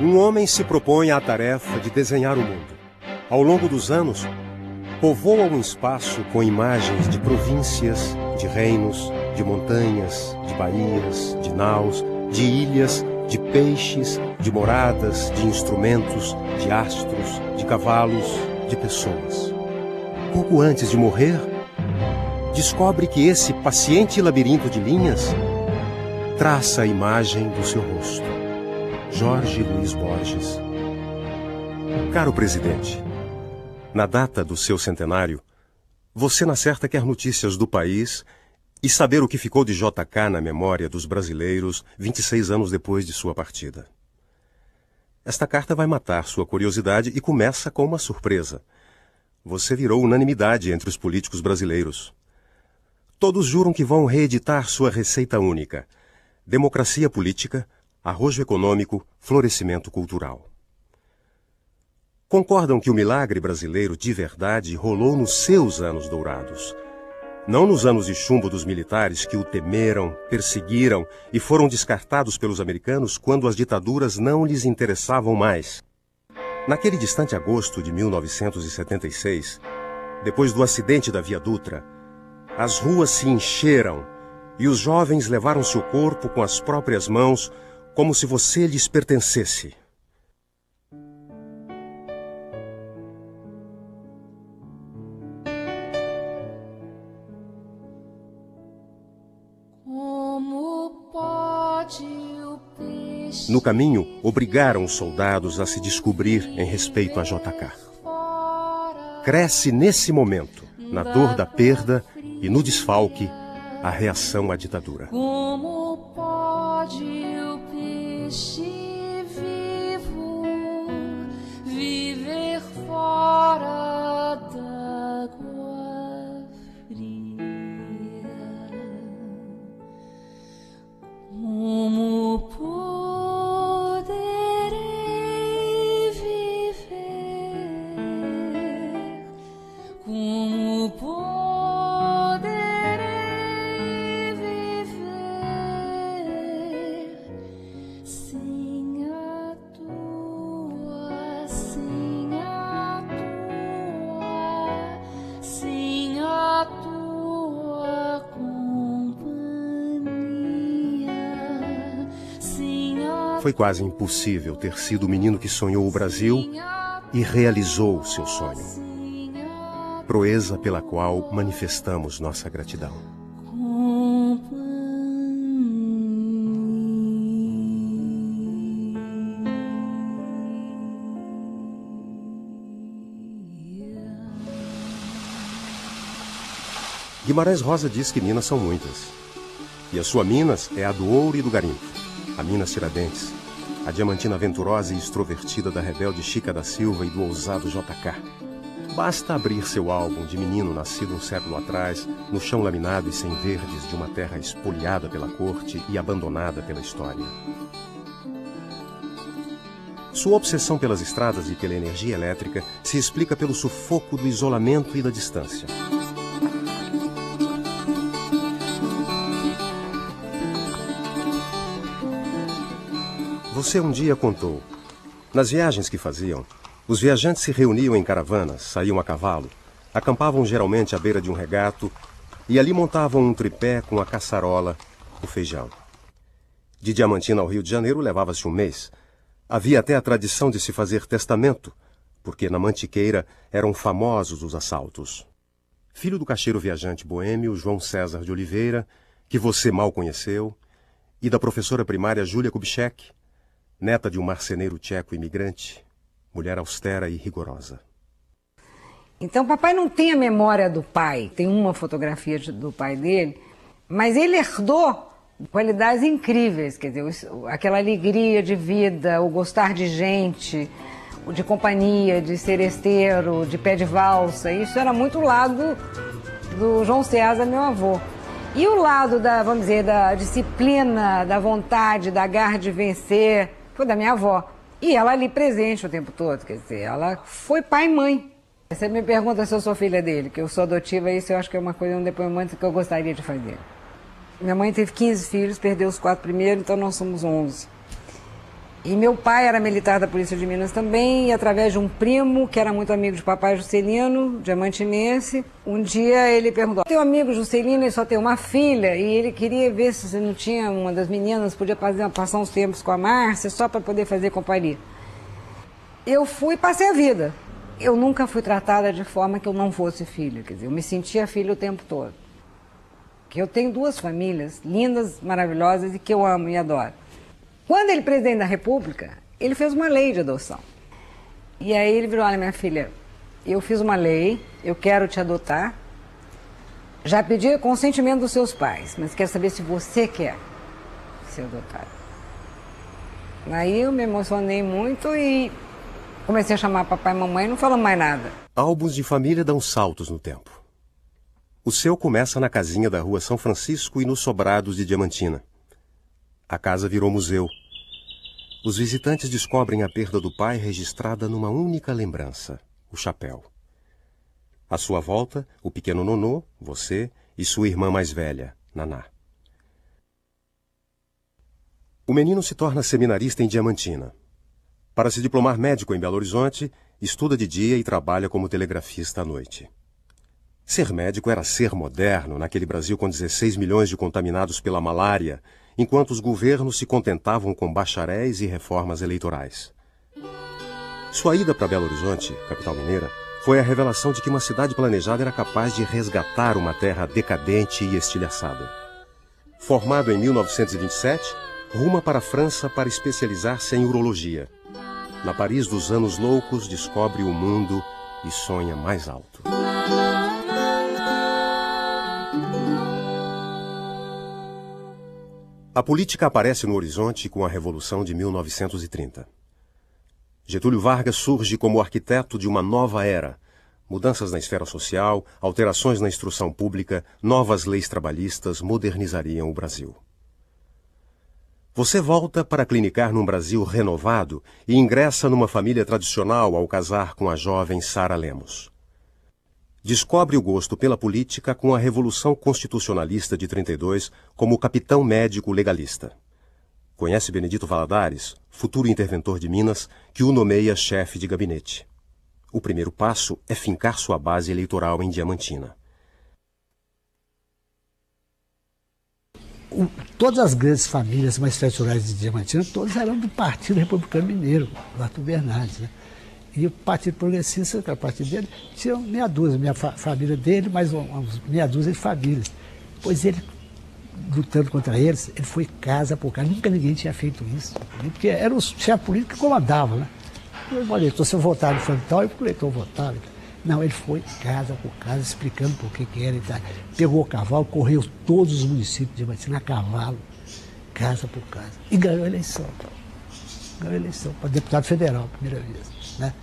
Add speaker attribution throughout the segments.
Speaker 1: Um homem se propõe à tarefa de desenhar o mundo. Ao longo dos anos, povoa um espaço com imagens de províncias, de reinos, de montanhas, de baías, de naus, de ilhas, de peixes, de moradas, de instrumentos, de astros, de cavalos, de pessoas. Pouco antes de morrer, descobre que esse paciente labirinto de linhas traça a imagem do seu rosto. Jorge Luiz Borges. Caro presidente, na data do seu centenário, você na certa quer notícias do país e saber o que ficou de JK na memória dos brasileiros 26 anos depois de sua partida. Esta carta vai matar sua curiosidade e começa com uma surpresa. Você virou unanimidade entre os políticos brasileiros. Todos juram que vão reeditar sua receita única: democracia política, arrojo econômico, florescimento cultural. Concordam que o milagre brasileiro de verdade rolou nos seus anos dourados, não nos anos de chumbo dos militares que o temeram, perseguiram e foram descartados pelos americanos quando as ditaduras não lhes interessavam mais. Naquele distante agosto de 1976, depois do acidente da Via Dutra, as ruas se encheram e os jovens levaram seu corpo com as próprias mãos, como se você lhes pertencesse. No caminho, obrigaram os soldados a se descobrir em respeito a JK. Cresce nesse momento, na dor da perda e no desfalque, a reação à ditadura.
Speaker 2: Como pode o peixe vivo viver fora d'água fria? Como poderei viver? Como poderei viver sem a tua, sem a tua, sem a tua companhia? Sem a
Speaker 1: Foi quase impossível ter sido o menino que sonhou o Brasil e realizou o seu sonho. Proeza pela qual manifestamos nossa gratidão. Guimarães Rosa diz que minas são muitas. E a sua Minas é a do ouro e do garimpo, a Minas Tiradentes, a diamantina aventurosa e extrovertida da rebelde Chica da Silva e do ousado JK. Basta abrir seu álbum de menino nascido um século atrás, no chão laminado e sem verdes de uma terra espoliada pela corte e abandonada pela história. Sua obsessão pelas estradas e pela energia elétrica se explica pelo sufoco do isolamento e da distância. Você um dia contou, nas viagens que faziam, os viajantes se reuniam em caravanas, saíam a cavalo, acampavam geralmente à beira de um regato e ali montavam um tripé com a caçarola, o feijão. De Diamantina ao Rio de Janeiro levava-se um mês. Havia até a tradição de se fazer testamento, porque na Mantiqueira eram famosos os assaltos. Filho do caixeiro viajante boêmio João César de Oliveira, que você mal conheceu, e da professora primária Júlia Kubitschek, neta de um marceneiro tcheco imigrante, mulher austera e rigorosa.
Speaker 3: Então, papai não tem a memória do pai, tem uma fotografia do pai dele, mas ele herdou qualidades incríveis, quer dizer, aquela alegria de vida, o gostar de gente, de companhia, de seresteiro, de pé de valsa, isso era muito o lado do João César, meu avô. E o lado da, vamos dizer, da disciplina, da vontade, da garra de vencer, foi da minha avó. E ela ali presente o tempo todo, quer dizer, ela foi pai e mãe. Você me pergunta se eu sou filha dele, que eu sou adotiva, isso eu acho que é uma coisa, um depoimento que eu gostaria de fazer. Minha mãe teve 15 filhos, perdeu os 4 primeiros, então nós somos 11. E meu pai era militar da Polícia de Minas também, e através de um primo, que era muito amigo de papai Juscelino, diamantinense, um dia ele perguntou: teu amigo Juscelino, ele só tem uma filha, e ele queria ver se você não tinha uma das meninas, podia passar uns tempos com a Márcia, só para poder fazer companhia. Eu fui e passei a vida. Eu nunca fui tratada de forma que eu não fosse filha, quer dizer, eu me sentia filha o tempo todo. Que eu tenho 2 famílias lindas, maravilhosas e que eu amo e adoro. Quando ele, presidente da República, ele fez uma lei de adoção. E aí ele virou: olha, minha filha, eu fiz uma lei, eu quero te adotar. Já pedi consentimento dos seus pais, mas quero saber se você quer ser adotada. Aí eu me emocionei muito e comecei a chamar papai e mamãe e não falamos mais nada.
Speaker 1: Álbuns de família dão saltos no tempo. O seu começa na casinha da rua São Francisco e nos sobrados de Diamantina. A casa virou museu. Os visitantes descobrem a perda do pai registrada numa única lembrança: o chapéu. À sua volta, o pequeno Nonô, você e sua irmã mais velha, Naná. O menino se torna seminarista em Diamantina. Para se diplomar médico em Belo Horizonte, estuda de dia e trabalha como telegrafista à noite. Ser médico era ser moderno naquele Brasil com 16 milhões de contaminados pela malária, enquanto os governos se contentavam com bacharéis e reformas eleitorais. Sua ida para Belo Horizonte, capital mineira, foi a revelação de que uma cidade planejada era capaz de resgatar uma terra decadente e estilhaçada. Formado em 1927, ruma para a França para especializar-se em urologia. Na Paris dos anos loucos, descobre o mundo e sonha mais alto. A política aparece no horizonte com a Revolução de 1930. Getúlio Vargas surge como arquiteto de uma nova era. Mudanças na esfera social, alterações na instrução pública, novas leis trabalhistas modernizariam o Brasil. Você volta para clinicar num Brasil renovado e ingressa numa família tradicional ao casar com a jovem Sara Lemos. Descobre o gosto pela política com a Revolução Constitucionalista de 32 como capitão médico legalista. Conhece Benedito Valadares, futuro interventor de Minas, que o nomeia chefe de gabinete. O primeiro passo é fincar sua base eleitoral em Diamantina.
Speaker 4: Todas as grandes famílias mais tradicionais de Diamantina, todas eram do Partido Republicano Mineiro, do Arthur Bernardes, né? E o Partido Progressista, que era o partido dele, tinha meia dúzia, minha família dele, mais meia dúzia de famílias. Pois ele, lutando contra eles, ele foi casa por casa. Nunca ninguém tinha feito isso. Porque era o chefe político que comandava, né? O eleitor, se eu votar no Fantal, o eleitor votava. Não, ele foi casa por casa, explicando por que era. Pegou o cavalo, correu todos os municípios de Diamantina a cavalo, casa por casa. E ganhou a eleição. Ganhou a eleição para deputado federal, primeira vez. Né?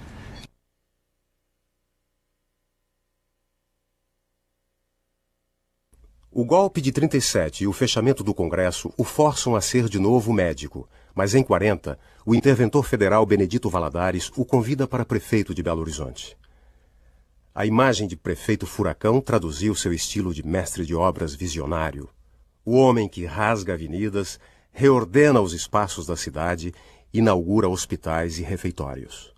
Speaker 1: O golpe de 37 e o fechamento do Congresso o forçam a ser de novo médico, mas em 40, o interventor federal Benedito Valadares o convida para prefeito de Belo Horizonte. A imagem de prefeito furacão traduziu seu estilo de mestre de obras visionário. O homem que rasga avenidas, reordena os espaços da cidade, inaugura hospitais e refeitórios.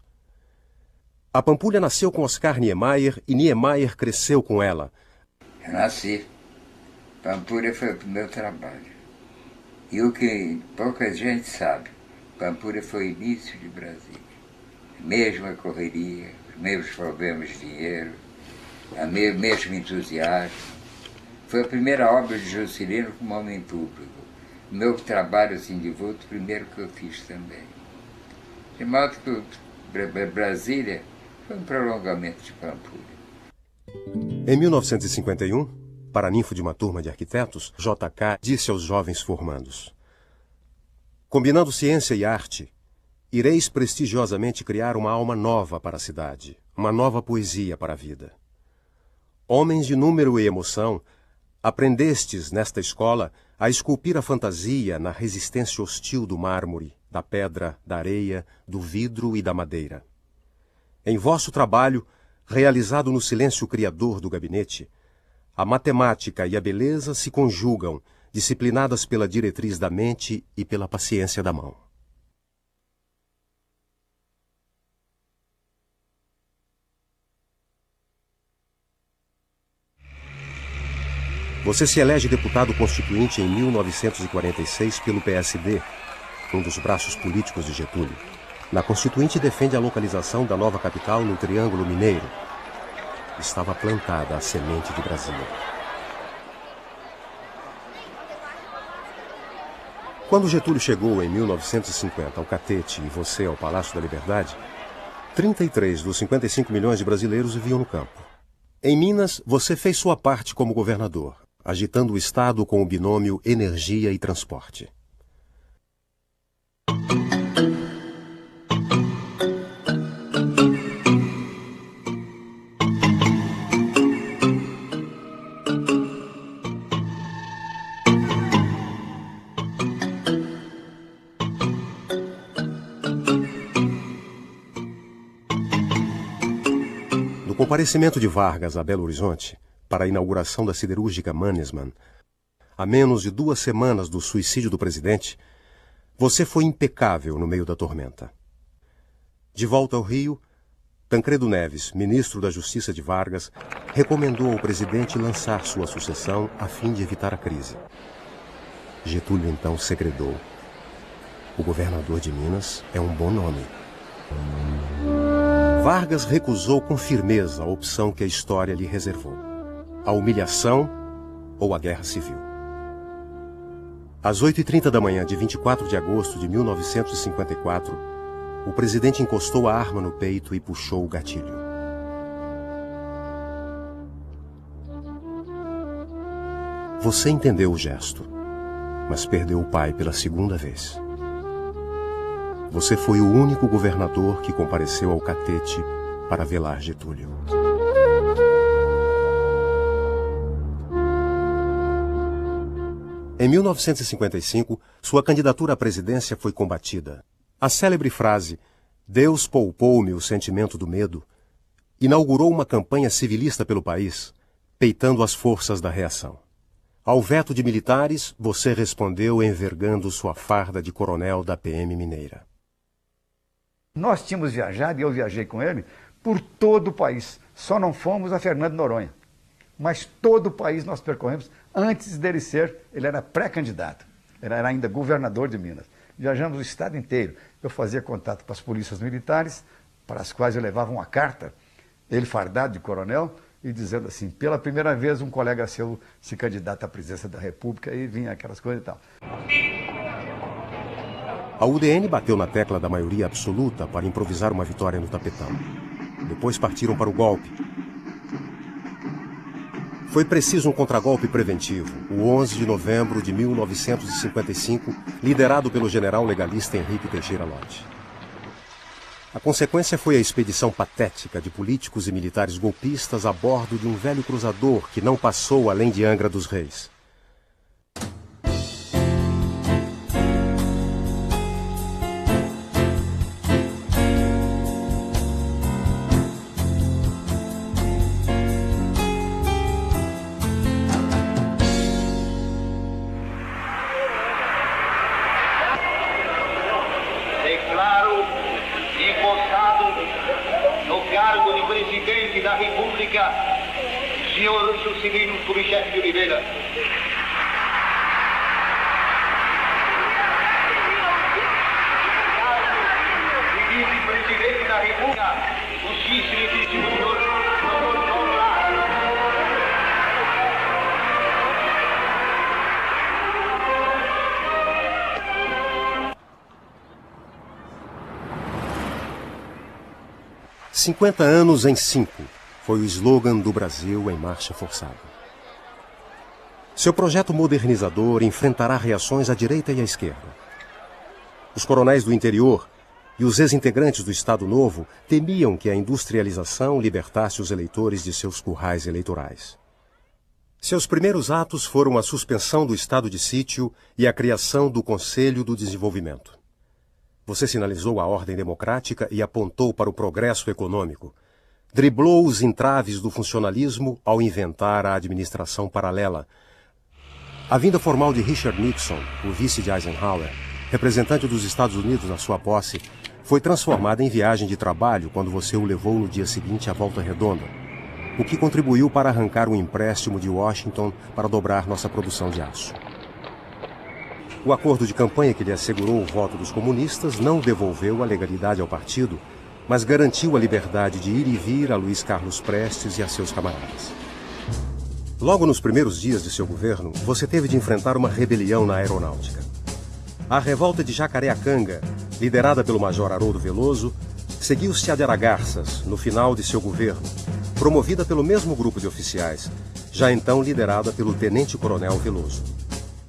Speaker 1: A Pampulha nasceu com Oscar Niemeyer e Niemeyer cresceu com ela.
Speaker 5: Eu nasci. Pampulha foi o primeiro trabalho. E o que pouca gente sabe, Pampulha foi o início de Brasília. A mesma correria, os mesmos problemas de dinheiro, o mesmo entusiasmo. Foi a primeira obra de Juscelino como homem público. O meu trabalho assim de vulto, o primeiro que eu fiz também. De modo que Brasília foi um prolongamento de Pampulha.
Speaker 1: Em 1951, paraninfo de uma turma de arquitetos, J.K. disse aos jovens formandos: combinando ciência e arte, ireis prestigiosamente criar uma alma nova para a cidade, uma nova poesia para a vida. Homens de número e emoção, aprendestes nesta escola a esculpir a fantasia na resistência hostil do mármore, da pedra, da areia, do vidro e da madeira. Em vosso trabalho, realizado no silêncio criador do gabinete, a matemática e a beleza se conjugam, disciplinadas pela diretriz da mente e pela paciência da mão. Você se elege deputado constituinte em 1946 pelo PSD, um dos braços políticos de Getúlio. Na Constituinte defende a localização da nova capital no Triângulo Mineiro. Estava plantada a semente de Brasília. Quando Getúlio chegou em 1950 ao Catete e você ao Palácio da Liberdade, 33 dos 55 milhões de brasileiros viviam no campo. Em Minas, você fez sua parte como governador, agitando o Estado com o binômio energia e transporte. No comparecimento de Vargas a Belo Horizonte, para a inauguração da siderúrgica Mannesmann, a menos de 2 semanas do suicídio do presidente, você foi impecável no meio da tormenta. De volta ao Rio, Tancredo Neves, ministro da Justiça de Vargas, recomendou ao presidente lançar sua sucessão a fim de evitar a crise. Getúlio então segredou: o governador de Minas é um bom nome. Vargas recusou com firmeza a opção que a história lhe reservou: a humilhação ou a guerra civil. Às 8h30 da manhã de 24 de agosto de 1954, o presidente encostou a arma no peito e puxou o gatilho. Você entendeu o gesto, mas perdeu o pai pela segunda vez. Você foi o único governador que compareceu ao Catete para velar Getúlio. Em 1955, sua candidatura à presidência foi combatida. A célebre frase "Deus poupou-me o sentimento do medo" inaugurou uma campanha civilista pelo país, peitando as forças da reação. Ao veto de militares, você respondeu envergando sua farda de coronel da PM mineira.
Speaker 6: Nós tínhamos viajado, e eu viajei com ele, por todo o país. Só não fomos a Fernando de Noronha. Mas todo o país nós percorremos antes dele ser, ele era pré-candidato. Ele era ainda governador de Minas. Viajamos o estado inteiro. Eu fazia contato com as polícias militares, para as quais eu levava uma carta, ele fardado de coronel, e dizendo assim: pela primeira vez um colega seu se candidata à presidência da República, e vinha aquelas coisas e tal.
Speaker 1: A UDN bateu na tecla da maioria absoluta para improvisar uma vitória no tapetão. Depois partiram para o golpe. Foi preciso um contragolpe preventivo, o 11 de novembro de 1955, liderado pelo general legalista Henrique Teixeira Lott. A consequência foi a expedição patética de políticos e militares golpistas a bordo de um velho cruzador que não passou além de Angra dos Reis.
Speaker 7: Da República, senhor Juscelino Kubitschek de Oliveira. Vice-presidente da República, o excelentíssimo senhor Dr. João Lara.
Speaker 1: "50 anos em 5" foi o slogan do Brasil em marcha forçada. Seu projeto modernizador enfrentará reações à direita e à esquerda. Os coronéis do interior e os ex-integrantes do Estado Novo temiam que a industrialização libertasse os eleitores de seus currais eleitorais. Seus primeiros atos foram a suspensão do estado de sítio e a criação do Conselho do Desenvolvimento. Você sinalizou a ordem democrática e apontou para o progresso econômico. Driblou os entraves do funcionalismo ao inventar a administração paralela. A vinda formal de Richard Nixon, o vice de Eisenhower, representante dos Estados Unidos na sua posse, foi transformada em viagem de trabalho quando você o levou no dia seguinte à Volta Redonda. o que contribuiu para arrancar o empréstimo de Washington para dobrar nossa produção de aço. O acordo de campanha que lhe assegurou o voto dos comunistas não devolveu a legalidade ao partido, mas garantiu a liberdade de ir e vir a Luiz Carlos Prestes e a seus camaradas. Logo nos primeiros dias de seu governo, você teve de enfrentar uma rebelião na aeronáutica. A revolta de Jacareacanga, liderada pelo Major Haroldo Veloso, seguiu-se a de Aragarças, no final de seu governo, promovida pelo mesmo grupo de oficiais, já então liderada pelo Tenente-Coronel Veloso.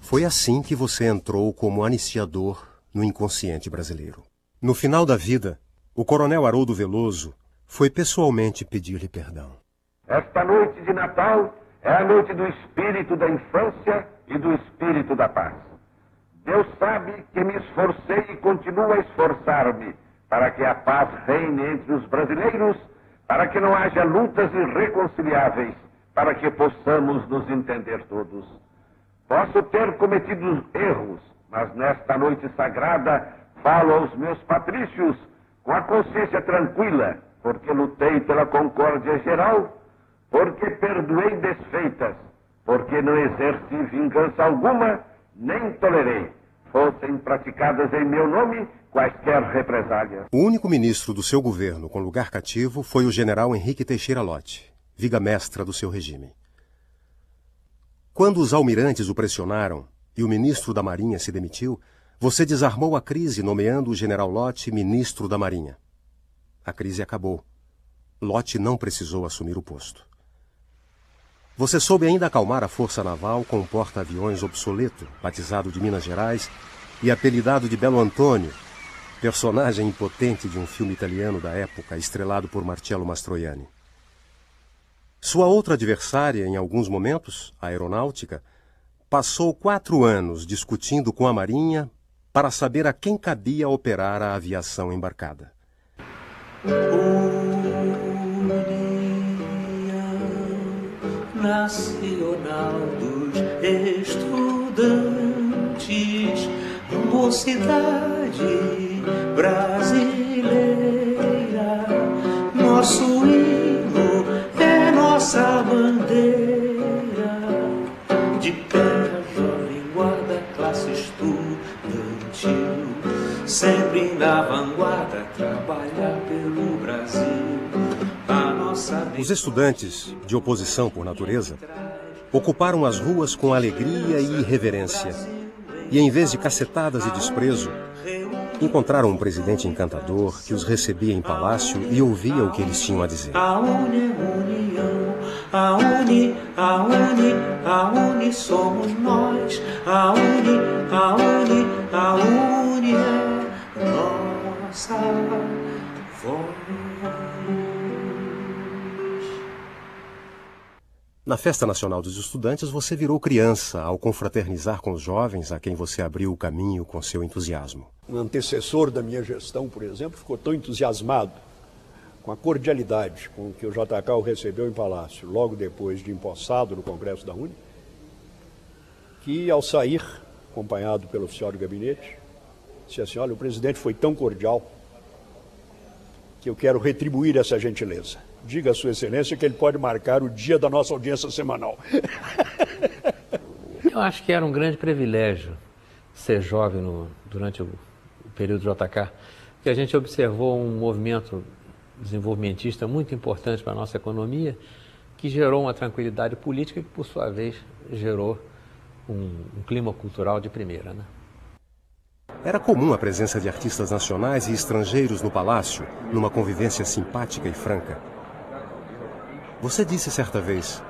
Speaker 1: Foi assim que você entrou como anistiador no inconsciente brasileiro. No final da vida, o Coronel Haroldo Veloso foi pessoalmente pedir-lhe perdão.
Speaker 8: Esta noite de Natal é a noite do espírito da infância e do espírito da paz. Deus sabe que me esforcei e continuo a esforçar-me para que a paz reine entre os brasileiros, para que não haja lutas irreconciliáveis, para que possamos nos entender todos. Posso ter cometido erros, mas nesta noite sagrada falo aos meus patrícios com a consciência tranquila, porque lutei pela concórdia geral, porque perdoei desfeitas, porque não exerci vingança alguma, nem tolerei fossem praticadas em meu nome quaisquer represálias.
Speaker 1: O único ministro do seu governo com lugar cativo foi o general Henrique Teixeira Lott, viga-mestra do seu regime. Quando os almirantes o pressionaram e o ministro da Marinha se demitiu, você desarmou a crise nomeando o general Lott ministro da Marinha. A crise acabou. Lott não precisou assumir o posto. Você soube ainda acalmar a Força Naval com um porta-aviões obsoleto, batizado de Minas Gerais e apelidado de Belo Antônio, personagem impotente de um filme italiano da época, estrelado por Marcello Mastroianni. Sua outra adversária, em alguns momentos, a aeronáutica, passou 4 anos discutindo com a Marinha para saber a quem cabia operar a aviação embarcada.
Speaker 9: Nacional dos Estudantes, mocidade brasileira, nosso hino é nossa bandeira, de pé jovem guarda classe estudantil, sempre na vanguarda trabalhar pelo Brasil.
Speaker 1: Os estudantes, de oposição por natureza, ocuparam as ruas com alegria e irreverência. E em vez de cacetadas e desprezo, encontraram um presidente encantador que os recebia em palácio e ouvia o que eles tinham a dizer.
Speaker 9: A uni somos nós. A uni é nossa voz.
Speaker 1: Na Festa Nacional dos Estudantes, você virou criança ao confraternizar com os jovens a quem você abriu o caminho com seu entusiasmo.
Speaker 10: Um antecessor da minha gestão, por exemplo, ficou tão entusiasmado com a cordialidade com que o JK o recebeu em Palácio, logo depois de empossado no Congresso da Uni, que ao sair, acompanhado pelo oficial de gabinete, disse assim: olha, o presidente foi tão cordial que eu quero retribuir essa gentileza. Diga a Sua Excelência que ele pode marcar o dia da nossa audiência semanal.
Speaker 11: Eu acho que era um grande privilégio ser jovem durante o período JK, porque a gente observou um movimento desenvolvimentista muito importante para a nossa economia, que gerou uma tranquilidade política que, por sua vez, gerou um clima cultural de primeira, né?
Speaker 1: Era comum a presença de artistas nacionais e estrangeiros no palácio, numa convivência simpática e franca. Você disse certa vez: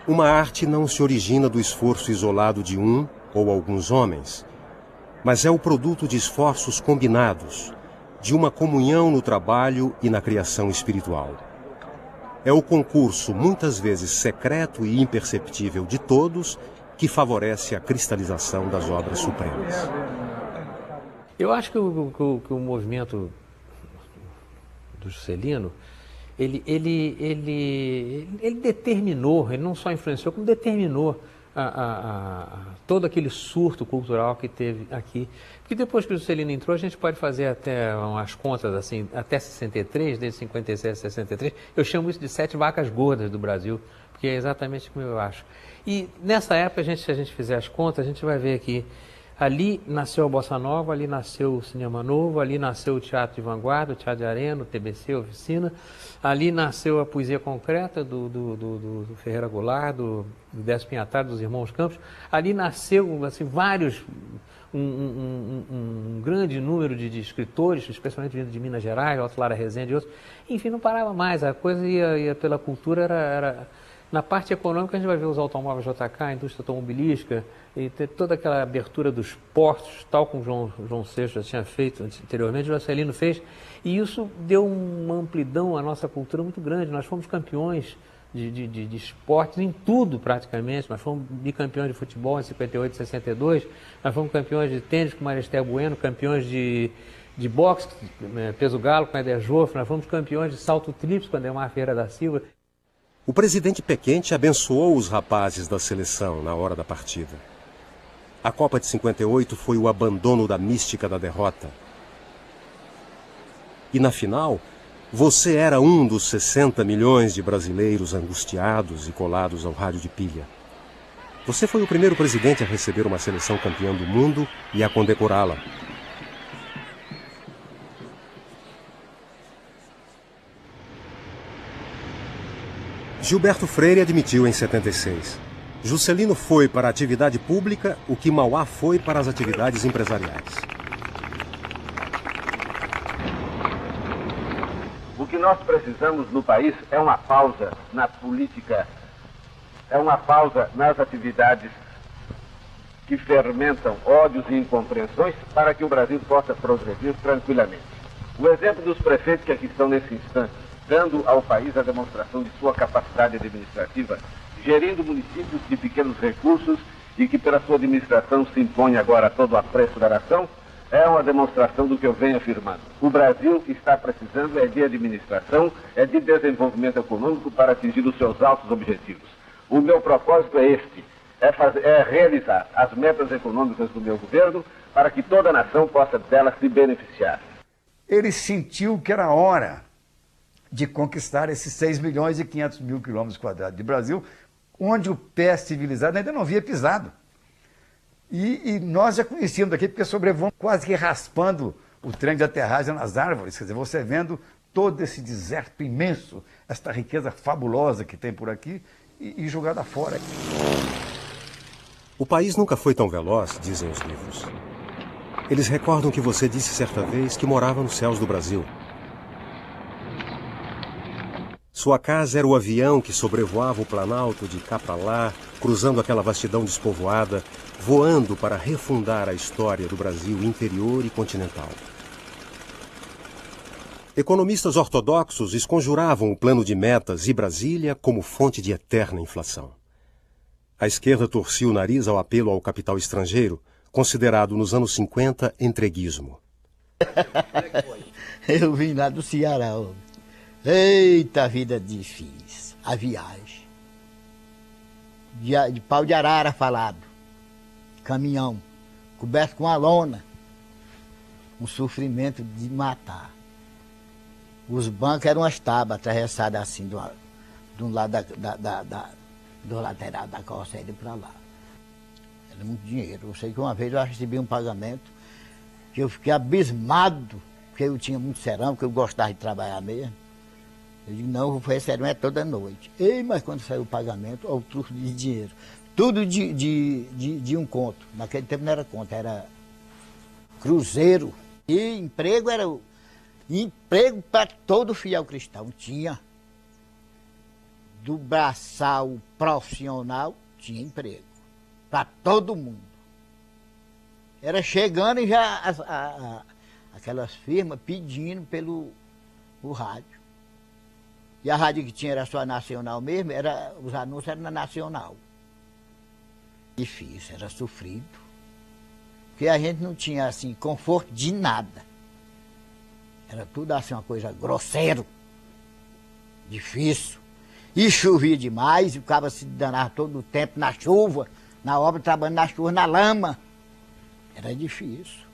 Speaker 1: uma arte não se origina do esforço isolado de um ou alguns homens, mas é o produto de esforços combinados, de uma comunhão no trabalho e na criação espiritual. É o concurso, muitas vezes secreto e imperceptível de todos, que favorece a cristalização das obras supremas.
Speaker 11: Eu acho que o movimento do Juscelino, ele determinou, ele não só influenciou, como determinou todo aquele surto cultural que teve aqui. Porque depois que o Juscelino entrou, a gente pode fazer até umas contas assim, até 63, desde 57 a 63, eu chamo isso de 7 vacas gordas do Brasil, porque é exatamente como eu acho. E nessa época, se a gente fizer as contas, a gente vai ver que ali nasceu a Bossa Nova, ali nasceu o Cinema Novo, ali nasceu o Teatro de Vanguarda, o Teatro de Arena, o TBC, a Oficina, ali nasceu a Poesia Concreta do Ferreira Goulart, do Décio Pinhataro, dos Irmãos Campos, ali nasceu assim, vários, um grande número de escritores, especialmente vindo de Minas Gerais, Otto Lara Rezende e outros. Enfim, não parava mais, a coisa ia pela cultura, era... Na parte econômica, a gente vai ver os automóveis JK, a indústria automobilística, e ter toda aquela abertura dos portos, tal como João VI já tinha feito anteriormente, o Juscelino fez, e isso deu uma amplidão à nossa cultura muito grande. Nós fomos campeões de esportes em tudo, praticamente. Nós fomos bicampeões de futebol em 58 e 62, nós fomos campeões de tênis com Maristel Bueno, campeões de boxe, peso galo com Éder Joffre, nós fomos campeões de salto tríplice com Ademar Ferreira da Silva.
Speaker 1: O presidente Pequente abençoou os rapazes da seleção na hora da partida. A Copa de 58 foi o abandono da mística da derrota. E na final, você era um dos 60 milhões de brasileiros angustiados e colados ao rádio de pilha. Você foi o primeiro presidente a receber uma seleção campeã do mundo e a condecorá-la. Gilberto Freire admitiu em 76. Juscelino foi para a atividade pública o que Mauá foi para as atividades empresariais.
Speaker 8: O que nós precisamos no país é uma pausa na política, é uma pausa nas atividades que fermentam ódios e incompreensões para que o Brasil possa progredir tranquilamente. O exemplo dos prefeitos que aqui estão nesse instante, dando ao país a demonstração de sua capacidade administrativa, gerindo municípios de pequenos recursos e que pela sua administração se impõe agora a todo o apreço da nação, é uma demonstração do que eu venho afirmando. O Brasil está precisando de administração, de desenvolvimento econômico para atingir os seus altos objetivos. O meu propósito é este, é realizar as metas econômicas do meu governo para que toda a nação possa delas se beneficiar.
Speaker 6: Ele sentiu que era hora de conquistar esses 6 milhões e 500 mil quilômetros quadrados de Brasil, onde o pé civilizado ainda não havia pisado. E nós já conhecíamos aqui, porque sobrevoamos quase que raspando o trem de aterragem nas árvores, quer dizer, você vendo todo esse deserto imenso, esta riqueza fabulosa que tem por aqui, e jogada fora.
Speaker 1: O país nunca foi tão veloz, dizem os livros. Eles recordam que você disse certa vez que morava nos céus do Brasil. Sua casa era o avião que sobrevoava o Planalto de cá para lá, cruzando aquela vastidão despovoada, voando para refundar a história do Brasil interior e continental. Economistas ortodoxos esconjuravam o plano de metas e Brasília como fonte de eterna inflação. A esquerda torcia o nariz ao apelo ao capital estrangeiro, considerado nos anos 50 entreguismo.
Speaker 12: Eu vim lá do Ceará. Eita, vida difícil. A viagem. De pau de arara falado. Caminhão. Coberto com a lona. Um sofrimento de matar. Os bancos eram umas tábuas atravessadas assim, de um lado do lateral da carroceria para lá. Era muito dinheiro. Eu sei que uma vez eu recebi um pagamento que eu fiquei abismado, porque eu tinha muito serão, porque eu gostava de trabalhar mesmo. Eu digo, não, eu vou fazer serão toda noite. Ei, mas quando saiu o pagamento, olha o truque de dinheiro. Tudo de um conto. Naquele tempo não era conto, era cruzeiro. E emprego era emprego para todo fiel cristão. Tinha. Do braçal profissional, tinha emprego. Para todo mundo. Era chegando e já aquelas firmas pedindo pelo rádio. E a rádio que tinha era só nacional mesmo, os anúncios eram na nacional. Difícil, era sofrido. Porque a gente não tinha, assim, conforto de nada. Era tudo, assim, uma coisa grosseira. Difícil. E chovia demais, e ficava se danava todo o tempo na chuva, na obra, trabalhando na chuva, na lama. Era difícil.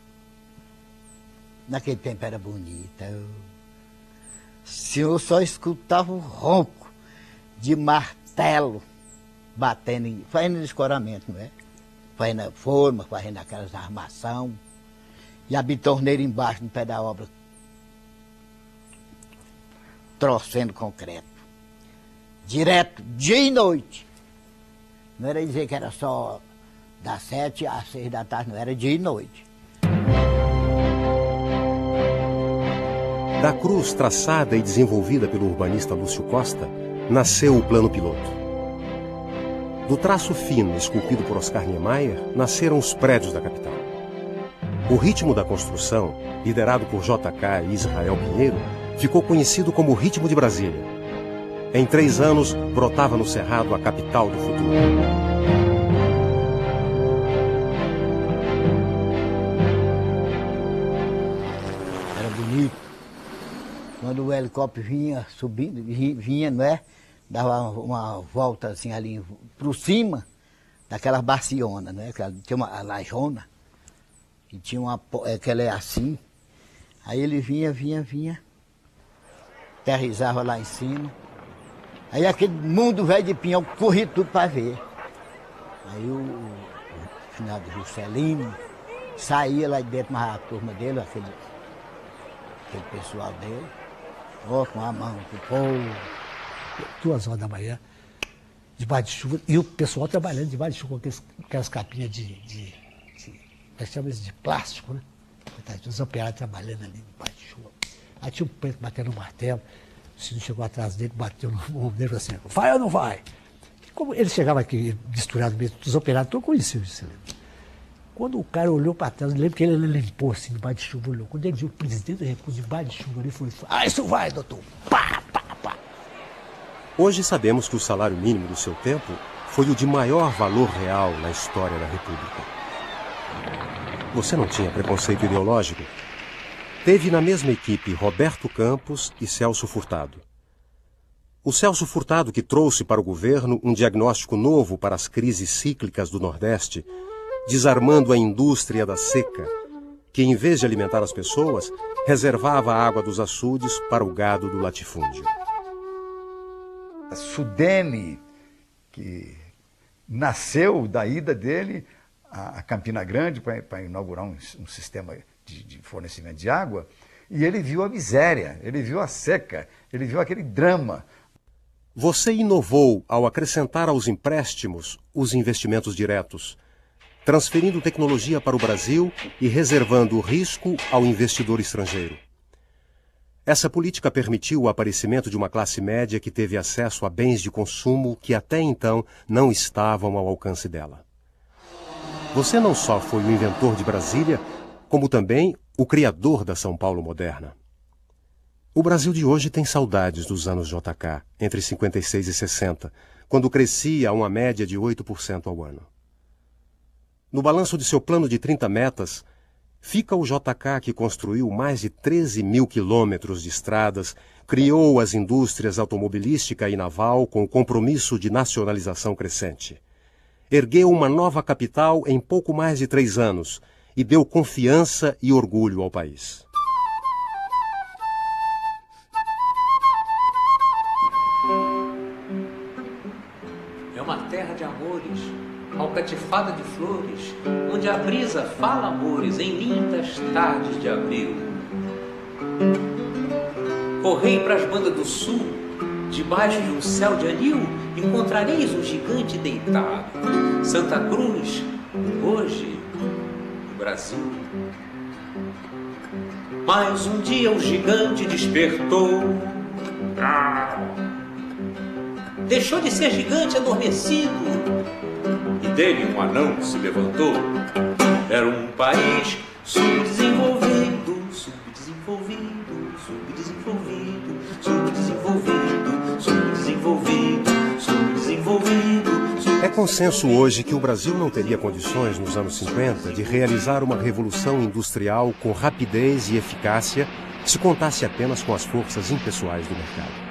Speaker 12: Naquele tempo era bonita. O senhor só escutava o ronco de martelo batendo, fazendo escoramento, não é? Fazendo forma, fazendo aquelas armação. E a bitorneira embaixo, no pé da obra, trouxendo concreto. Direto, dia e noite. Não era dizer que era só das 7 às 6 da tarde, não, era dia e noite.
Speaker 1: Da cruz traçada e desenvolvida pelo urbanista Lúcio Costa, nasceu o plano piloto. Do traço fino esculpido por Oscar Niemeyer, nasceram os prédios da capital. O ritmo da construção, liderado por JK e Israel Pinheiro, ficou conhecido como o ritmo de Brasília. Em 3 anos, brotava no Cerrado a capital do futuro.
Speaker 12: Era bonito. Quando o helicóptero vinha subindo, vinha, não é? Dava uma volta assim ali por cima daquela baciona, né? Tinha uma lajona, e tinha uma, aquela é assim. Aí ele vinha, aterrissava lá em cima. Aí aquele mundo velho de Pinhão corria tudo para ver. Aí o finado Juscelino saía lá de dentro, mas a turma dele, aquele pessoal dele, ó, com a mão pro povo.
Speaker 4: 2 horas da manhã, debaixo de chuva, e o pessoal trabalhando debaixo de chuva com aquelas capinhas nós chamamos de plástico, né? Os operários trabalhando ali debaixo de chuva. Aí tinha um preto batendo no martelo, o senhor chegou atrás dele, bateu no ombro dele e falou assim, vai ou não vai? E como ele chegava aqui misturado mesmo, os operários todos conheciam o Juscelino. Quando o cara olhou para trás, eu lembro que ele limpou assim, debaixo de chuva, olhou. Quando ele viu o presidente da República debaixo de chuva, ele falou, isso vai, doutor, pá, pá, pá.
Speaker 1: Hoje sabemos que o salário mínimo do seu tempo foi o de maior valor real na história da República. Você não tinha preconceito ideológico? Teve na mesma equipe Roberto Campos e Celso Furtado. O Celso Furtado, que trouxe para o governo um diagnóstico novo para as crises cíclicas do Nordeste, desarmando a indústria da seca, que em vez de alimentar as pessoas, reservava a água dos açudes para o gado do latifúndio.
Speaker 6: A Sudene, que nasceu da ida dele a Campina Grande para inaugurar um sistema de fornecimento de água, e ele viu a miséria, ele viu a seca, ele viu aquele drama.
Speaker 1: Você inovou ao acrescentar aos empréstimos os investimentos diretos, transferindo tecnologia para o Brasil e reservando o risco ao investidor estrangeiro. Essa política permitiu o aparecimento de uma classe média que teve acesso a bens de consumo que até então não estavam ao alcance dela. Você não só foi o inventor de Brasília, como também o criador da São Paulo moderna. O Brasil de hoje tem saudades dos anos JK, entre 56 e 60, quando crescia a uma média de 8% ao ano. No balanço de seu plano de 30 metas, fica o JK que construiu mais de 13 mil quilômetros de estradas, criou as indústrias automobilística e naval com o compromisso de nacionalização crescente. Ergueu uma nova capital em pouco mais de 3 anos e deu confiança e orgulho ao país.
Speaker 11: É uma terra de amores, alcatifada de flores, onde a brisa fala amores em lindas tardes de abril. Correi para as bandas do sul, debaixo de um céu de anil, encontrareis um gigante deitado. Santa Cruz, hoje, no Brasil. Mas um dia o gigante despertou. Deixou de ser gigante adormecido, e dele um anão se levantou. Era um país subdesenvolvido, subdesenvolvido, subdesenvolvido, subdesenvolvido, subdesenvolvido, subdesenvolvido.
Speaker 1: É consenso hoje que o Brasil não teria condições nos anos 50 de realizar uma revolução industrial com rapidez e eficácia se contasse apenas com as forças impessoais do mercado.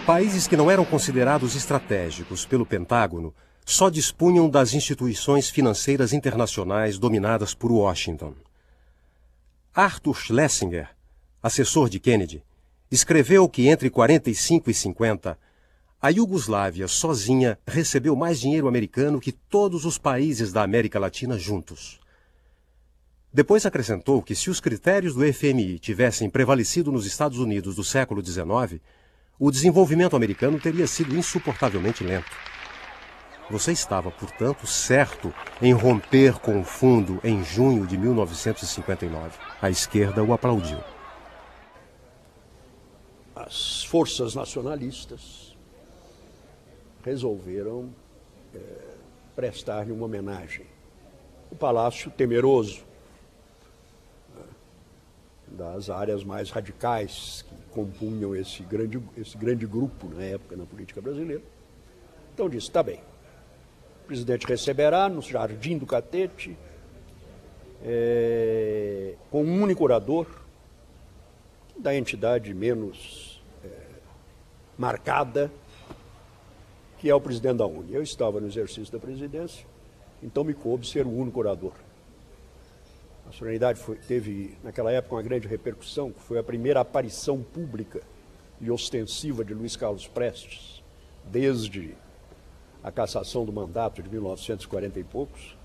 Speaker 1: Países que não eram considerados estratégicos pelo Pentágono só dispunham das instituições financeiras internacionais dominadas por Washington. Arthur Schlesinger, assessor de Kennedy, escreveu que entre 45 e 50, a Iugoslávia sozinha recebeu mais dinheiro americano que todos os países da América Latina juntos. Depois acrescentou que se os critérios do FMI tivessem prevalecido nos Estados Unidos do século XIX, o desenvolvimento americano teria sido insuportavelmente lento. Você estava, portanto, certo em romper com o fundo em junho de 1959. A esquerda o aplaudiu.
Speaker 10: As forças nacionalistas resolveram prestar-lhe uma homenagem. O Palácio, temeroso das áreas mais radicais que compunham esse grande grupo na época na política brasileira, então disse, está bem, o presidente receberá no Jardim do Catete, com um único orador, da entidade menos marcada, que é o presidente da UNE. Eu estava no exercício da presidência, então me coube ser o único orador. A solenidade teve, naquela época, uma grande repercussão, que foi a primeira aparição pública e ostensiva de Luiz Carlos Prestes, desde a cassação do mandato de 1940 e poucos,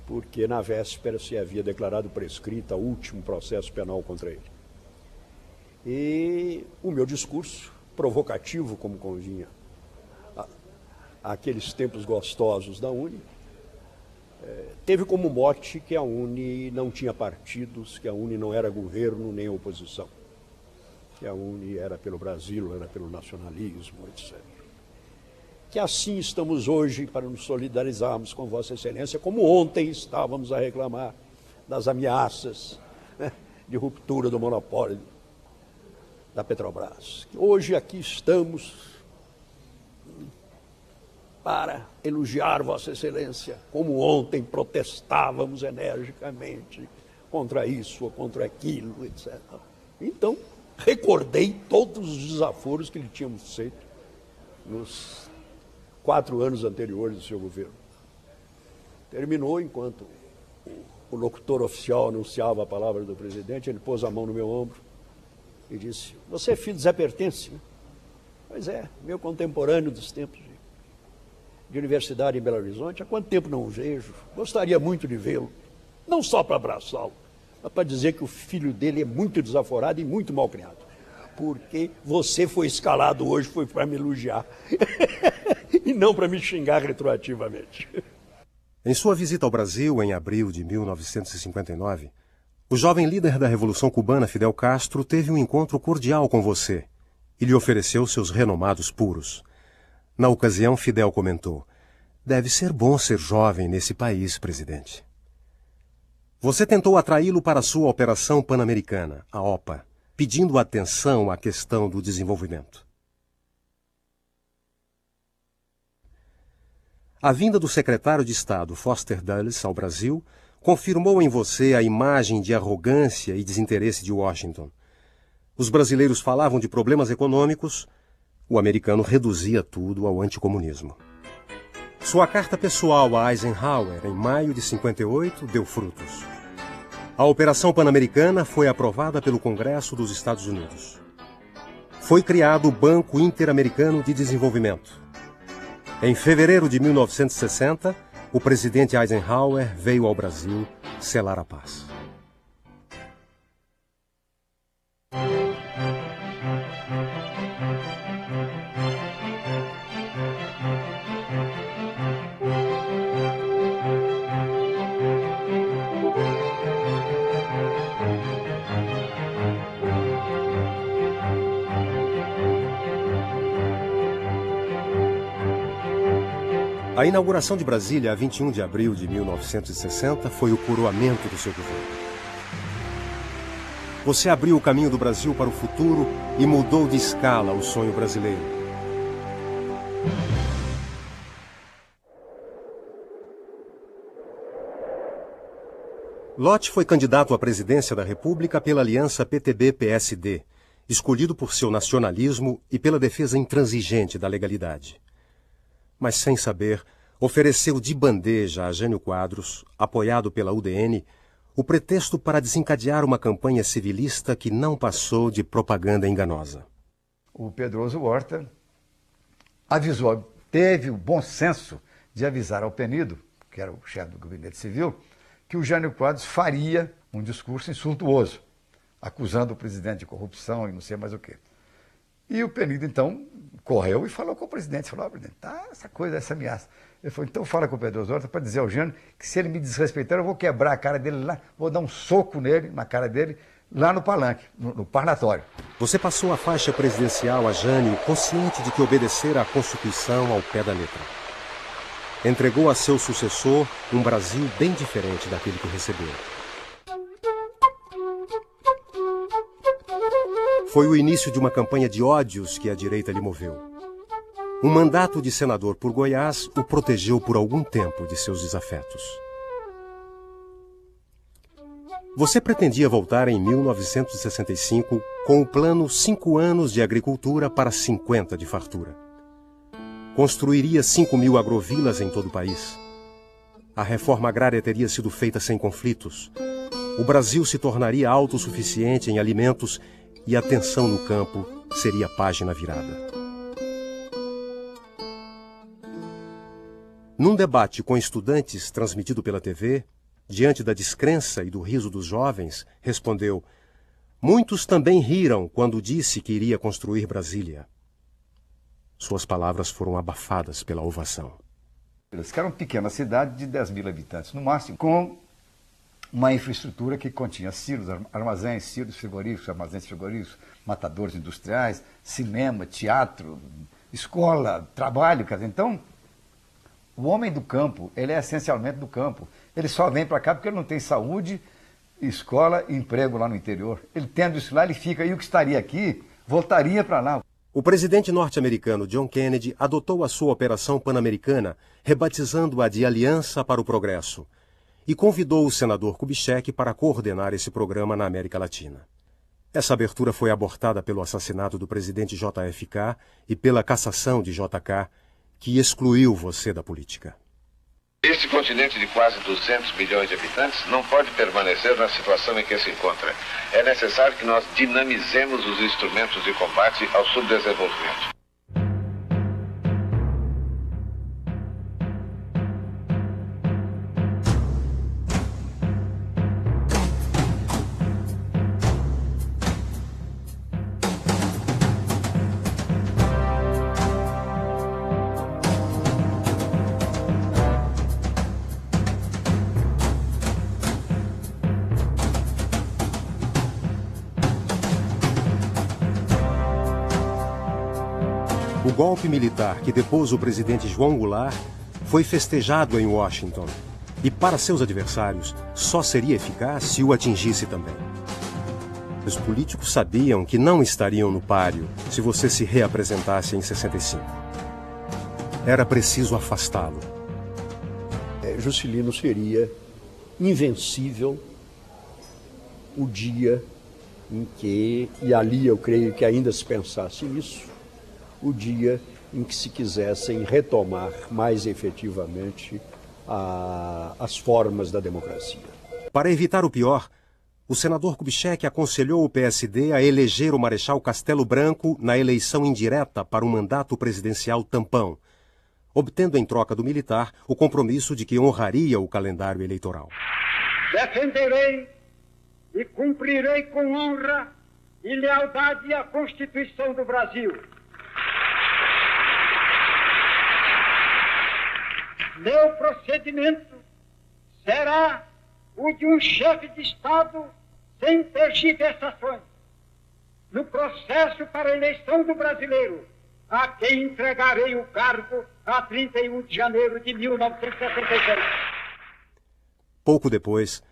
Speaker 10: porque na véspera se havia declarado prescrita o último processo penal contra ele. E o meu discurso, provocativo como convinha àqueles tempos gostosos da UNE, teve como mote que a UNE não tinha partidos, que a UNE não era governo nem oposição, que a UNE era pelo Brasil, era pelo nacionalismo, etc. Que assim estamos hoje para nos solidarizarmos com Vossa Excelência, como ontem estávamos a reclamar das ameaças, né, de ruptura do monopólio da Petrobras. Hoje aqui estamos para elogiar Vossa Excelência, como ontem protestávamos energicamente contra isso ou contra aquilo, etc. Então, recordei todos os desaforos que lhe tínhamos feito nos 4 anos anteriores do seu governo. Terminou, enquanto o locutor oficial anunciava a palavra do presidente, ele pôs a mão no meu ombro e disse, você é filho de Zé Pertence, né? Pois é, meu contemporâneo dos tempos de universidade em Belo Horizonte, há quanto tempo não o vejo, gostaria muito de vê-lo, não só para abraçá-lo, mas para dizer que o filho dele é muito desaforado e muito mal criado, porque você foi escalado hoje, foi para me elogiar, e não para me xingar retroativamente.
Speaker 1: Em sua visita ao Brasil, em abril de 1959, o jovem líder da Revolução Cubana, Fidel Castro, teve um encontro cordial com você e lhe ofereceu seus renomados puros. Na ocasião, Fidel comentou, deve ser bom ser jovem nesse país, presidente. Você tentou atraí-lo para a sua Operação Pan-Americana, a OPA, pedindo atenção à questão do desenvolvimento. A vinda do secretário de Estado, Foster Dulles, ao Brasil, confirmou em você a imagem de arrogância e desinteresse de Washington. Os brasileiros falavam de problemas econômicos, o americano reduzia tudo ao anticomunismo. Sua carta pessoal a Eisenhower, em maio de 58, deu frutos. A Operação Pan-Americana foi aprovada pelo Congresso dos Estados Unidos. Foi criado o Banco Interamericano de Desenvolvimento. Em fevereiro de 1960, o presidente Eisenhower veio ao Brasil selar a paz. A inauguração de Brasília, a 21 de abril de 1960, foi o coroamento do seu governo. Você abriu o caminho do Brasil para o futuro e mudou de escala o sonho brasileiro. Lott foi candidato à presidência da República pela aliança PTB-PSD, escolhido por seu nacionalismo e pela defesa intransigente da legalidade. Mas sem saber, ofereceu de bandeja a Jânio Quadros, apoiado pela UDN, o pretexto para desencadear uma campanha civilista que não passou de propaganda enganosa.
Speaker 6: O Pedroso Horta avisou, teve o bom senso de avisar ao Penido, que era o chefe do gabinete civil, que o Jânio Quadros faria um discurso insultuoso, acusando o presidente de corrupção e não sei mais o quê. E o Penido, então, correu e falou com o presidente. Falou, presidente, tá essa coisa, essa ameaça. Ele falou, então fala com o Pedroso Horta para dizer ao Jânio que se ele me desrespeitar, eu vou quebrar a cara dele lá, vou dar um soco nele, na cara dele, lá no palanque, no parlatório.
Speaker 1: Você passou a faixa presidencial a Jânio consciente de que obedecera à Constituição ao pé da letra. Entregou a seu sucessor um Brasil bem diferente daquele que recebeu. Foi o início de uma campanha de ódios que a direita lhe moveu. Um mandato de senador por Goiás o protegeu por algum tempo de seus desafetos. Você pretendia voltar em 1965 com o plano 5 anos de agricultura para 50 de fartura. Construiria 5.000 agrovilas em todo o país. A reforma agrária teria sido feita sem conflitos. O Brasil se tornaria autossuficiente em alimentos e a tensão no campo seria página virada. Num debate com estudantes transmitido pela TV, diante da descrença e do riso dos jovens, respondeu: muitos também riram quando disse que iria construir Brasília. Suas palavras foram abafadas pela ovação.
Speaker 6: Eles ficaram uma pequena cidade de 10.000 habitantes, no máximo, com uma infraestrutura que continha silos, armazéns, silos frigoríficos, armazéns frigoríficos, matadores industriais, cinema, teatro, escola, trabalho. Então, o homem do campo, ele é essencialmente do campo. Ele só vem para cá porque ele não tem saúde, escola e emprego lá no interior. Ele tendo isso lá, ele fica. E o que estaria aqui, voltaria para lá.
Speaker 1: O presidente norte-americano John Kennedy adotou a sua Operação Pan-Americana, rebatizando-a de Aliança para o Progresso, e convidou o senador Kubitschek para coordenar esse programa na América Latina. Essa abertura foi abortada pelo assassinato do presidente JFK e pela cassação de JK, que excluiu você da política.
Speaker 8: Este continente de quase 200 milhões de habitantes não pode permanecer na situação em que se encontra. É necessário que nós dinamizemos os instrumentos de combate ao subdesenvolvimento.
Speaker 1: O golpe militar que depôs o presidente João Goulart foi festejado em Washington e, para seus adversários, só seria eficaz se o atingisse também. Os políticos sabiam que não estariam no páreo se você se reapresentasse em 65. Era preciso afastá-lo.
Speaker 10: Juscelino seria invencível o dia em que, e ali eu creio que ainda se pensasse nisso, o dia em que se quisessem retomar mais efetivamente as formas da democracia.
Speaker 1: Para evitar o pior, o senador Kubitschek aconselhou o PSD a eleger o Marechal Castelo Branco na eleição indireta para um mandato presidencial tampão, obtendo em troca do militar o compromisso de que honraria o calendário eleitoral.
Speaker 7: Defenderei e cumprirei com honra e lealdade a Constituição do Brasil. Meu procedimento será o de um chefe de Estado sem tergiversações, no processo para a eleição do brasileiro, a quem entregarei o cargo a 31 de janeiro de 1966.
Speaker 1: Pouco depois,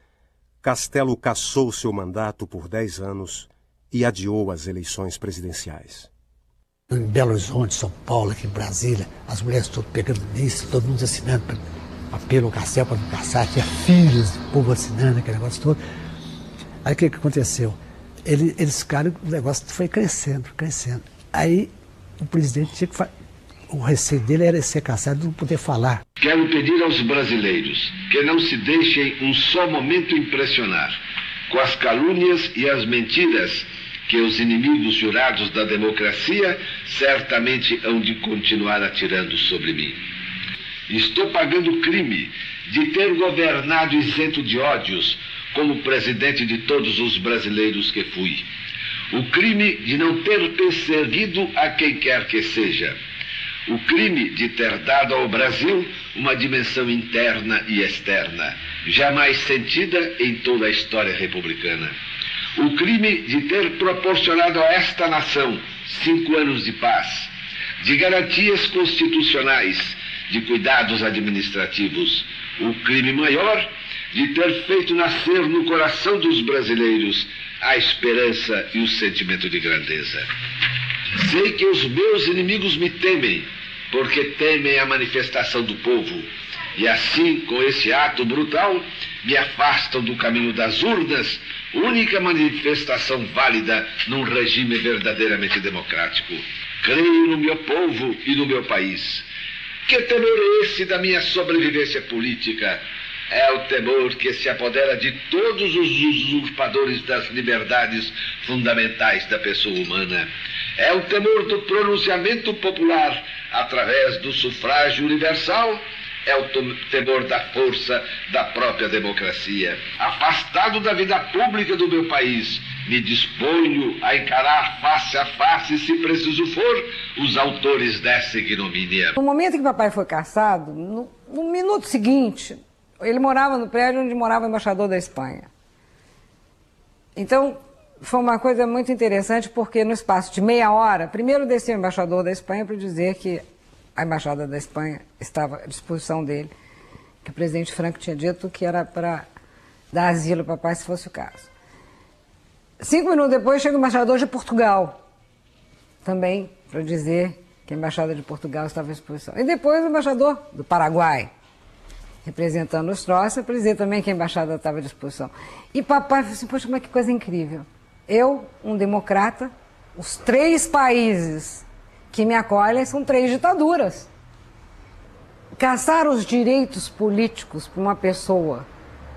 Speaker 1: Castelo cassou seu mandato por 10 anos e adiou as eleições presidenciais.
Speaker 4: Em Belo Horizonte, São Paulo, aqui em Brasília, as mulheres todas pegando lista, todo mundo assinando apelo ao Castelo para não caçar, tinha filhos, o povo assinando, aquele negócio todo. Aí o que aconteceu? Eles ficaram, o negócio foi crescendo. Aí o presidente tinha que O receio dele era ser caçado e não poder falar.
Speaker 8: Quero pedir aos brasileiros que não se deixem um só momento impressionar com as calúnias e as mentiras que os inimigos jurados da democracia certamente hão de continuar atirando sobre mim. Estou pagando o crime de ter governado isento de ódios como presidente de todos os brasileiros que fui. O crime de não ter perseguido a quem quer que seja. O crime de ter dado ao Brasil uma dimensão interna e externa, jamais sentida em toda a história republicana. O crime de ter proporcionado a esta nação 5 anos de paz, de garantias constitucionais, de cuidados administrativos. O crime maior de ter feito nascer no coração dos brasileiros a esperança e o sentimento de grandeza. Sei que os meus inimigos me temem, porque temem a manifestação do povo. E assim, com esse ato brutal, me afastam do caminho das urnas, única manifestação válida num regime verdadeiramente democrático. Creio no meu povo e no meu país. Que temor é esse da minha sobrevivência política? É o temor que se apodera de todos os usurpadores das liberdades fundamentais da pessoa humana. É o temor do pronunciamento popular através do sufrágio universal. É o temor da força da própria democracia. Afastado da vida pública do meu país, me disponho a encarar face a face, se preciso for, os autores dessa ignomínia.
Speaker 3: No momento em que papai foi cassado, no minuto seguinte, ele morava no prédio onde morava o embaixador da Espanha. Então, foi uma coisa muito interessante, porque no espaço de meia hora, primeiro desceu o embaixador da Espanha para dizer que a embaixada da Espanha estava à disposição dele, que o presidente Franco tinha dito que era para dar asilo ao papai se fosse o caso. 5 minutos depois chega o embaixador de Portugal, também para dizer que a embaixada de Portugal estava à disposição. E depois o embaixador do Paraguai, representando os troços, para dizer também que a embaixada estava à disposição. E papai falou assim, poxa, mas que coisa incrível. Eu, um democrata, os 3 países que me acolhem são 3 ditaduras. Caçar os direitos políticos para uma pessoa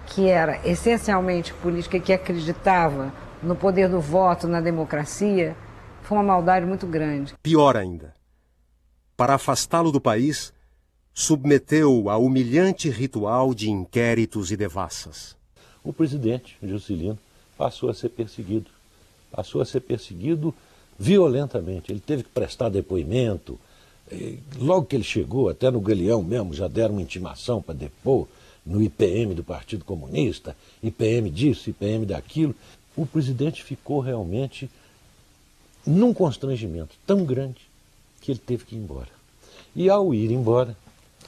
Speaker 3: que era essencialmente política e que acreditava no poder do voto, na democracia, foi uma maldade muito grande.
Speaker 1: Pior ainda, para afastá-lo do país, submeteu-o a humilhante ritual de inquéritos e devassas.
Speaker 13: O presidente Juscelino passou a ser perseguido. Passou a ser perseguido violentamente. Ele teve que prestar depoimento. Logo que ele chegou, até no Galeão mesmo, já deram uma intimação para depor no IPM do Partido Comunista, IPM disso, IPM daquilo. O presidente ficou realmente num constrangimento tão grande que ele teve que ir embora. E ao ir embora,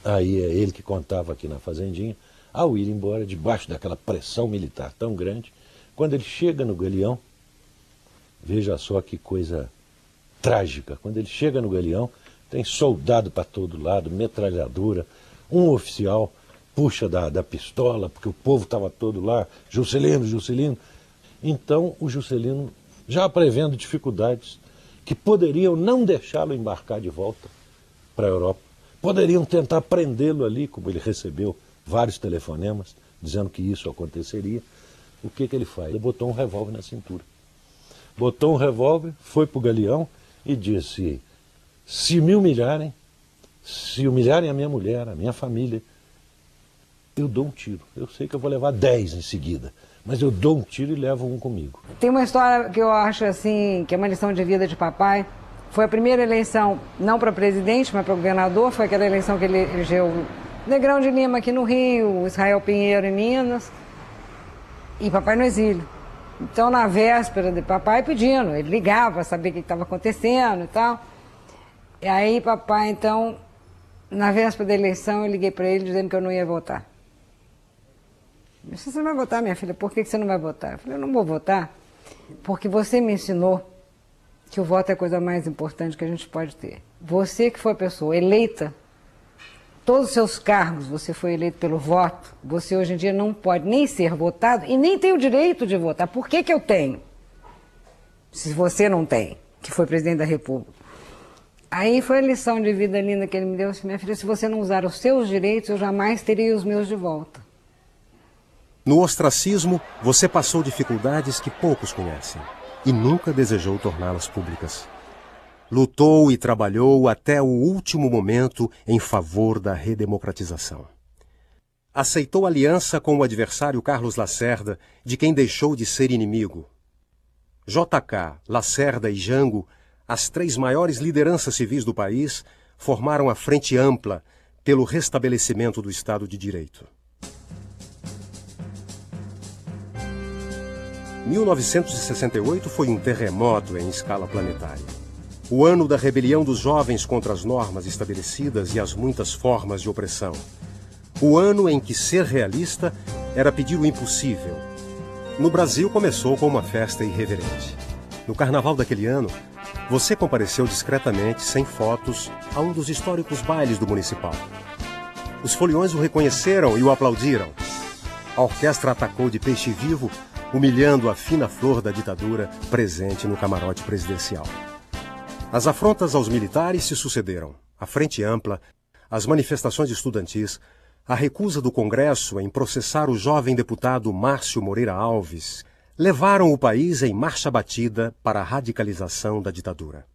Speaker 13: aí é ele que contava aqui na Fazendinha, ao ir embora, debaixo daquela pressão militar tão grande, quando ele chega no Galeão, veja só que coisa trágica, quando ele chega no Galeão, tem soldado para todo lado, metralhadora, um oficial puxa da pistola, porque o povo estava todo lá, Juscelino, Juscelino. Então o Juscelino, já prevendo dificuldades que poderiam não deixá-lo embarcar de volta para a Europa, poderiam tentar prendê-lo ali, como ele recebeu vários telefonemas dizendo que isso aconteceria, o que ele faz? Ele botou um revólver na cintura. Botou um revólver, foi para o Galeão e disse, se me humilharem, se humilharem a minha mulher, a minha família, eu dou um tiro. Eu sei que eu vou levar 10 em seguida, mas eu dou um tiro e levo um comigo.
Speaker 3: Tem uma história que eu acho assim, que é uma lição de vida de papai. Foi a primeira eleição, não para presidente, mas para governador. Foi aquela eleição que ele elegeu o Negrão de Lima aqui no Rio, o Israel Pinheiro em Minas, e papai no exílio. Então, na véspera de papai pedindo, ele ligava, sabia o que estava acontecendo e tal. E aí, papai, então, na véspera da eleição, eu liguei para ele dizendo que eu não ia votar. Ele disse, você não vai votar, minha filha? Por que você não vai votar? Eu falei, eu não vou votar porque você me ensinou que o voto é a coisa mais importante que a gente pode ter. Você que foi a pessoa eleita, todos os seus cargos, você foi eleito pelo voto, você hoje em dia não pode nem ser votado e nem tem o direito de votar. Por que eu tenho? Se você não tem, que foi presidente da República. Aí foi a lição de vida linda que ele me deu. Minha filha, se você não usar os seus direitos, eu jamais teria os meus de volta.
Speaker 1: No ostracismo, você passou dificuldades que poucos conhecem e nunca desejou torná-las públicas. Lutou e trabalhou até o último momento em favor da redemocratização. Aceitou aliança com o adversário Carlos Lacerda, de quem deixou de ser inimigo. JK, Lacerda e Jango, as 3 maiores lideranças civis do país, formaram a Frente Ampla pelo restabelecimento do Estado de Direito. 1968 foi um terremoto em escala planetária. O ano da rebelião dos jovens contra as normas estabelecidas e as muitas formas de opressão. O ano em que ser realista era pedir o impossível. No Brasil começou com uma festa irreverente. No carnaval daquele ano, você compareceu discretamente, sem fotos, a um dos históricos bailes do Municipal. Os foliões o reconheceram e o aplaudiram. A orquestra atacou de peixe vivo, humilhando a fina flor da ditadura presente no camarote presidencial. As afrontas aos militares se sucederam. A Frente Ampla, as manifestações estudantis, a recusa do Congresso em processar o jovem deputado Márcio Moreira Alves, levaram o país em marcha batida para a radicalização da ditadura.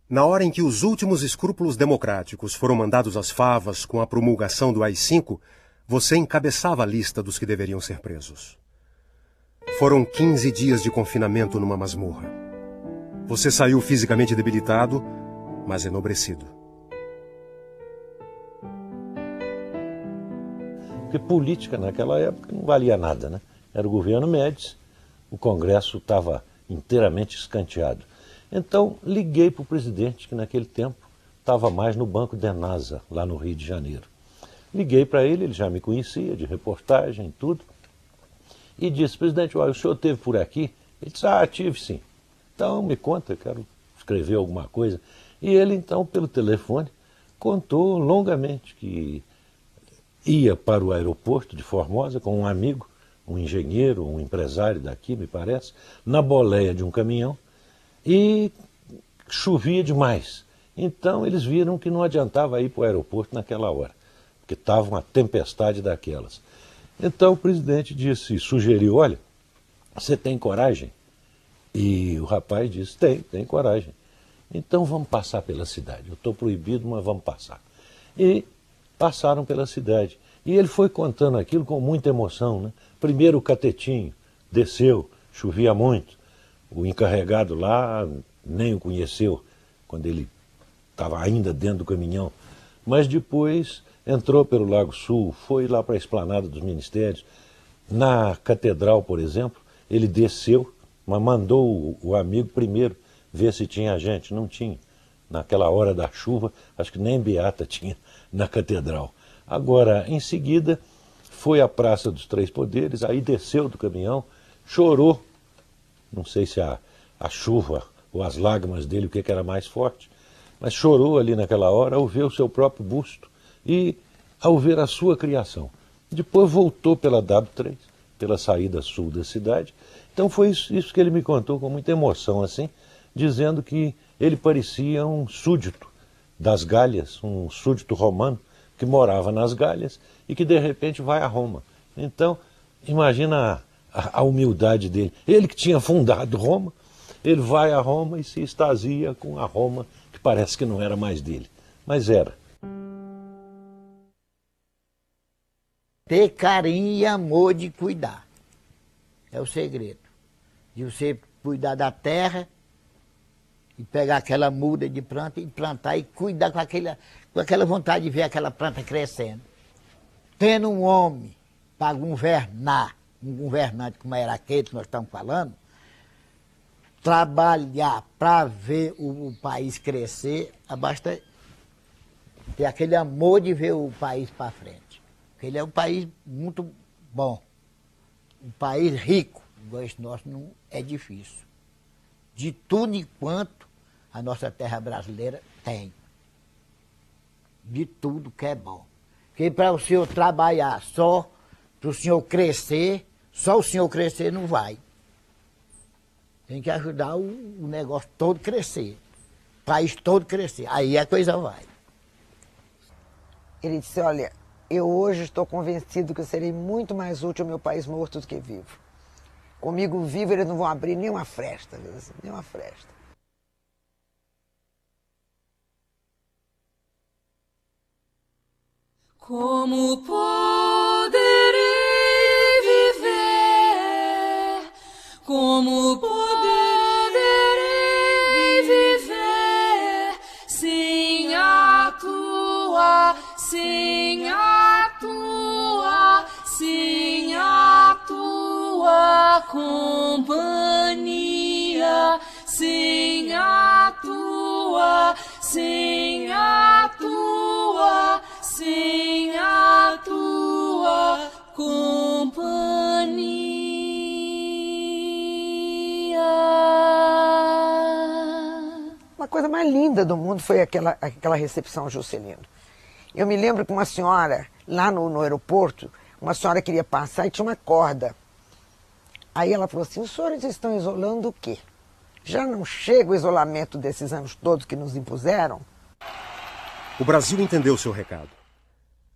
Speaker 1: Na hora em que os últimos escrúpulos democráticos foram mandados às favas com a promulgação do AI-5, você encabeçava a lista dos que deveriam ser presos. Foram 15 dias de confinamento numa masmorra. Você saiu fisicamente debilitado, mas enobrecido.
Speaker 13: Porque política naquela época não valia nada, né? Era o governo Médici, o Congresso estava inteiramente escanteado. Então liguei para o presidente, que naquele tempo estava mais no Banco Denasa, lá no Rio de Janeiro. Liguei para ele já me conhecia, de reportagem, tudo, e disse: presidente, olha, o senhor esteve por aqui? Ele disse: tive sim. Então me conta, quero escrever alguma coisa. E ele então, pelo telefone, contou longamente que ia para o aeroporto de Formosa com um amigo, um engenheiro, um empresário daqui, me parece, na boleia de um caminhão, e chovia demais. Então eles viram que não adiantava ir para o aeroporto naquela hora, porque estava uma tempestade daquelas. Então o presidente disse, sugeriu: olha, você tem coragem? E o rapaz disse: tem coragem. Então vamos passar pela cidade. Eu estou proibido, mas vamos passar. E passaram pela cidade. E ele foi contando aquilo com muita emoção, né? Primeiro o catetinho desceu, chovia muito. O encarregado lá nem o conheceu quando ele estava ainda dentro do caminhão. Mas depois entrou pelo Lago Sul, foi lá para a esplanada dos ministérios. Na catedral, por exemplo, ele desceu, mas mandou o amigo primeiro ver se tinha gente. Não tinha. Naquela hora da chuva, acho que nem beata tinha na catedral. Agora, em seguida, foi à Praça dos Três Poderes, aí desceu do caminhão, chorou. Não sei se a chuva ou as lágrimas dele, o que era mais forte, mas chorou ali naquela hora ao ver o seu próprio busto e ao ver a sua criação. Depois voltou pela W3, pela saída sul da cidade. Então foi isso que ele me contou com muita emoção, assim, dizendo que ele parecia um súdito das Gálias, um súdito romano que morava nas Gálias e que de repente vai a Roma. Então, imagina a humildade dele. Ele que tinha fundado Roma, ele vai a Roma e se extasia com a Roma que parece que não era mais dele, mas era.
Speaker 12: Ter carinho e amor de cuidar. É o segredo. De você cuidar da terra e pegar aquela muda de planta e plantar e cuidar com aquela vontade de ver aquela planta crescendo. Tendo um homem para governar, um governante como era aquele que nós estamos falando, trabalhar para ver o país crescer, basta ter aquele amor de ver o país para frente. Porque ele é um país muito bom, um país rico, igual esse nosso não é difícil. De tudo enquanto a nossa terra brasileira tem. De tudo que é bom. Porque para o senhor trabalhar só, para o senhor crescer, só o senhor crescer não vai. Tem que ajudar o negócio todo a crescer. país todo crescer. Aí a coisa vai.
Speaker 14: Ele disse, olha, eu hoje estou convencido que eu serei muito mais útil ao meu país morto do que vivo. Comigo vivo eles não vão abrir nenhuma fresta, nenhuma fresta.
Speaker 2: Como poderei viver? Como poderei viver sem a tua, sem a tua, sem a tua companhia, sem a tua, sem a tua, sem a tua companhia.
Speaker 14: Uma coisa mais linda do mundo foi aquela recepção, Juscelino. Eu me lembro que uma senhora, lá no aeroporto, uma senhora queria passar e tinha uma corda. Aí ela falou assim, os senhores estão isolando o quê? Já não chega o isolamento desses anos todos que nos impuseram?
Speaker 1: O Brasil entendeu seu recado.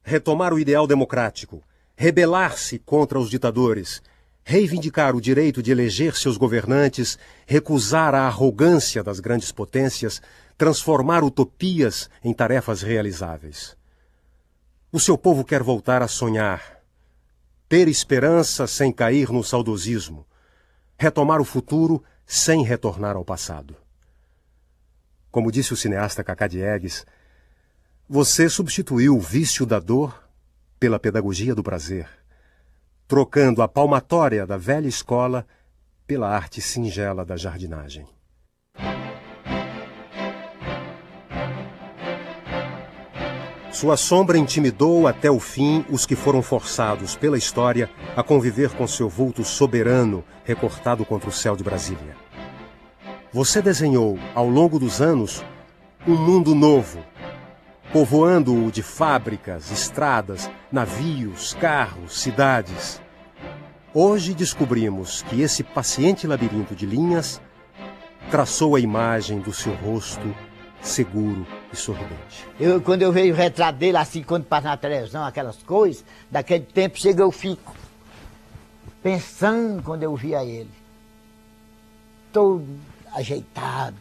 Speaker 1: Retomar o ideal democrático, rebelar-se contra os ditadores, reivindicar o direito de eleger seus governantes, recusar a arrogância das grandes potências, transformar utopias em tarefas realizáveis. O seu povo quer voltar a sonhar, ter esperança sem cair no saudosismo, retomar o futuro sem retornar ao passado. Como disse o cineasta Cacá Diegues, você substituiu o vício da dor pela pedagogia do prazer, trocando a palmatória da velha escola pela arte singela da jardinagem. Sua sombra intimidou até o fim os que foram forçados pela história a conviver com seu vulto soberano recortado contra o céu de Brasília. Você desenhou, ao longo dos anos, um mundo novo, povoando-o de fábricas, estradas, navios, carros, cidades. Hoje descobrimos que esse paciente labirinto de linhas traçou a imagem do seu rosto seguro e sorridente.
Speaker 12: Quando eu vejo o retrato dele, assim, quando passa na televisão, aquelas coisas, daquele tempo chega, eu fico pensando quando eu via ele. Todo ajeitado,